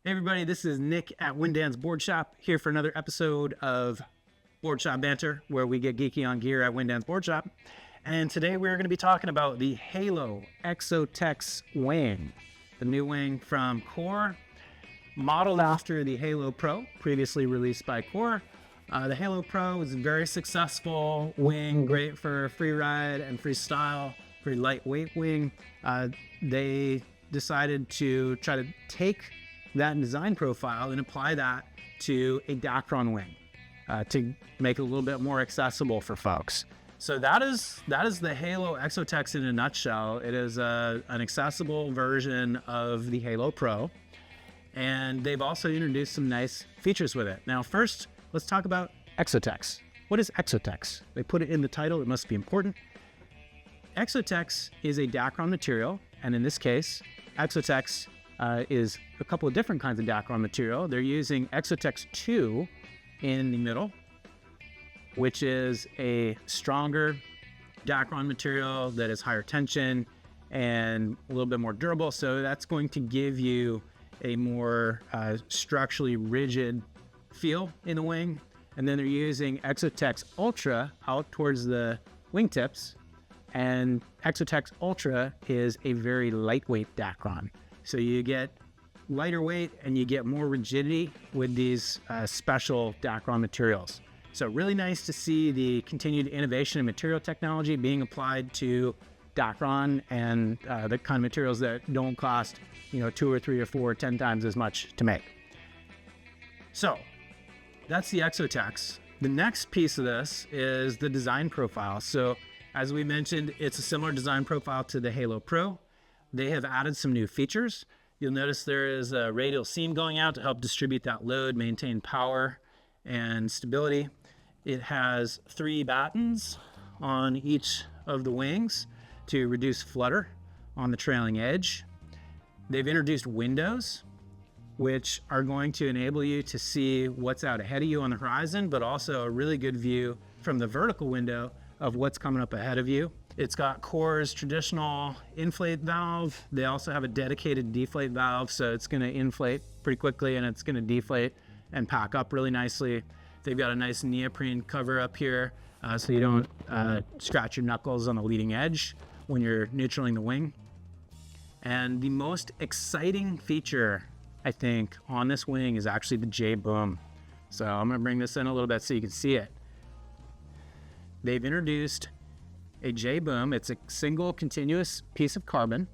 Hey everybody, this is Nick at Windance Boardshop here for another episode of Boardshop Banter, where we get geeky on gear at Windance Boardshop. And today we're going to be talking about the Halo ExoTex wing, the new wing from CORE, modeled after the Halo Pro, previously released by CORE. The Halo Pro is a very successful wing, great for free ride and freestyle, pretty lightweight wing. They decided to try to take that design profile and apply that to a Dacron wing to make it a little bit more accessible for folks. So that is the Halo ExoTex in a nutshell. It is an accessible version of the Halo Pro, and they've also introduced some nice features with it. Now first, let's talk about ExoTex. What is ExoTex? They put it in the title, it must be important. ExoTex is a Dacron material, and in this case, ExoTex is a couple of different kinds of Dacron material. They're using ExoTex 2 in the middle, which is a stronger Dacron material that is higher tension and a little bit more durable. So that's going to give you a more structurally rigid feel in the wing. And then they're using ExoTex Ultra out towards the wingtips. And ExoTex Ultra is a very lightweight Dacron. So you get lighter weight and you get more rigidity with these special Dacron materials. So really nice to see the continued innovation in material technology being applied to Dacron and the kind of materials that don't cost, 2 or 3 or 4 or 10 times as much to make. So that's the ExoTex. The next piece of this is the design profile. So as we mentioned, it's a similar design profile to the Halo Pro. They have added some new features. You'll notice there is a radial seam going out to help distribute that load, maintain power and stability. It has 3 battens on each of the wings to reduce flutter on the trailing edge. They've introduced windows, which are going to enable you to see what's out ahead of you on the horizon, but also a really good view from the vertical window of what's coming up ahead of you. It's got CORE's traditional inflate valve. They also have a dedicated deflate valve, so it's going to inflate pretty quickly and it's going to deflate and pack up really nicely. They've got a nice neoprene cover up here so you don't scratch your knuckles on the leading edge when you're neutraling the wing. And the most exciting feature, I think, on this wing is actually the J-boom. So I'm going to bring this in a little bit so you can see it. They've introduced a J-boom. It's a single continuous piece of carbon.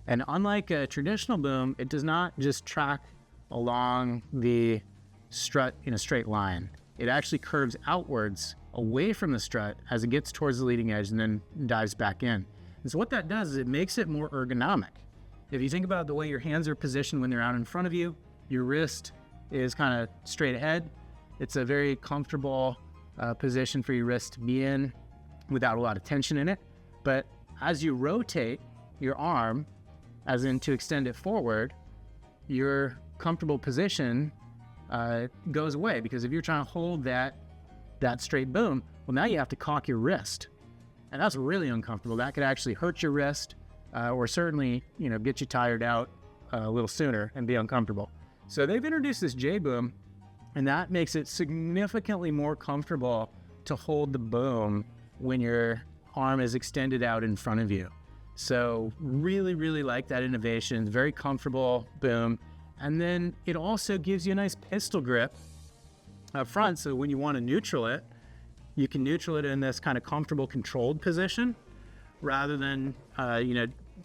And unlike a traditional boom, it does not just track along the strut in a straight line. It actually curves outwards away from the strut as it gets towards the leading edge and then dives back in. And so what that does is it makes it more ergonomic. If you think about the way your hands are positioned when they're out in front of you, your wrist is kind of straight ahead. It's a very comfortable position for your wrist to be in without a lot of tension in it. But as you rotate your arm, as in to extend it forward, your comfortable position goes away, because if you're trying to hold that straight boom, well, now you have to cock your wrist, and that's really uncomfortable. That could actually hurt your wrist or certainly get you tired out a little sooner and be uncomfortable. So they've introduced this J-boom, and that makes it significantly more comfortable to hold the boom when your arm is extended out in front of you. So really, really like that innovation. Very comfortable boom. And then it also gives you a nice pistol grip up front. So when you want to neutral it, you can neutral it in this kind of comfortable, controlled position rather than,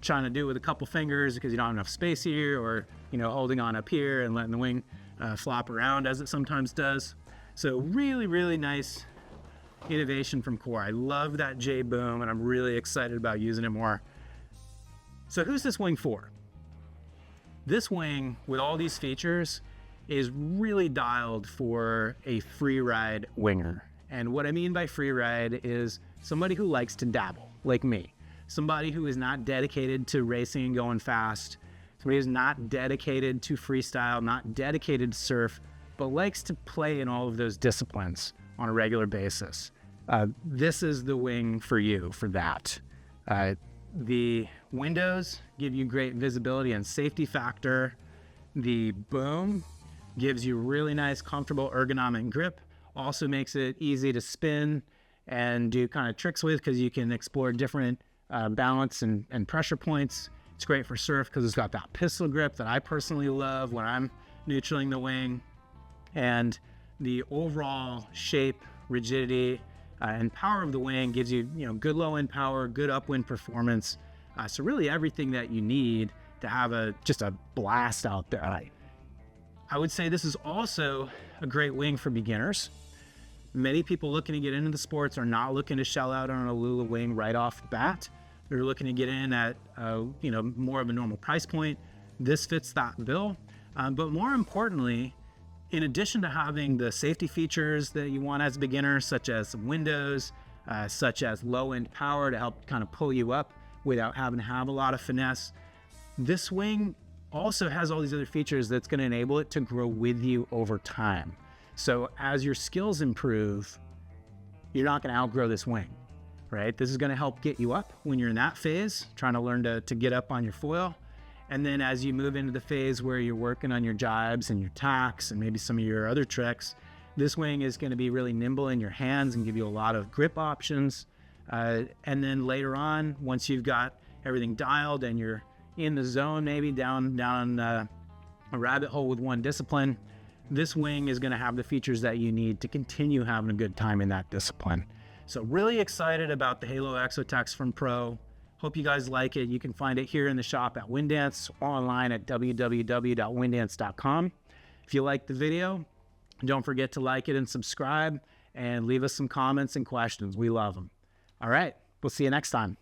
trying to do it with a couple fingers because you don't have enough space here, or, holding on up here and letting the wing flop around as it sometimes does. So really, really nice innovation from CORE. I love that J-boom, and I'm really excited about using it more. So who's this wing for? This wing, with all these features, is really dialed for a free ride winger. And what I mean by free ride is somebody who likes to dabble, like me. Somebody who is not dedicated to racing and going fast. Somebody who's not dedicated to freestyle, not dedicated to surf, but likes to play in all of those disciplines on a regular basis. This is the wing for you for that. The windows give you great visibility and safety factor. The boom gives you really nice, comfortable, ergonomic grip. Also makes it easy to spin and do kind of tricks with because you can explore different balance and pressure points. It's great for surf because it's got that pistol grip that I personally love when I'm neutraling the wing. And the overall shape, rigidity, and power of the wing gives you, good low end power, good upwind performance. So really everything that you need to have just a blast out there. I would say this is also a great wing for beginners. Many people looking to get into the sports are not looking to shell out on a Lula wing right off the bat. They're looking to get in at, more of a normal price point. This fits that bill. But more importantly, in addition to having the safety features that you want as a beginner, such as windows, such as low end power to help kind of pull you up without having to have a lot of finesse, this wing also has all these other features that's going to enable it to grow with you over time. So as your skills improve, you're not going to outgrow this wing, right? This is going to help get you up when you're in that phase, trying to learn to get up on your foil. And then as you move into the phase where you're working on your jibes and your tacks and maybe some of your other tricks, this wing is going to be really nimble in your hands and give you a lot of grip options. And then later on, once you've got everything dialed and you're in the zone, maybe down a rabbit hole with one discipline, this wing is going to have the features that you need to continue having a good time in that discipline. So really excited about the Halo ExoTex from Pro. Hope you guys like it. You can find it here in the shop at Windance or online at www.windance.com. If you like the video, don't forget to like it and subscribe and leave us some comments and questions. We love them. All right, we'll see you next time.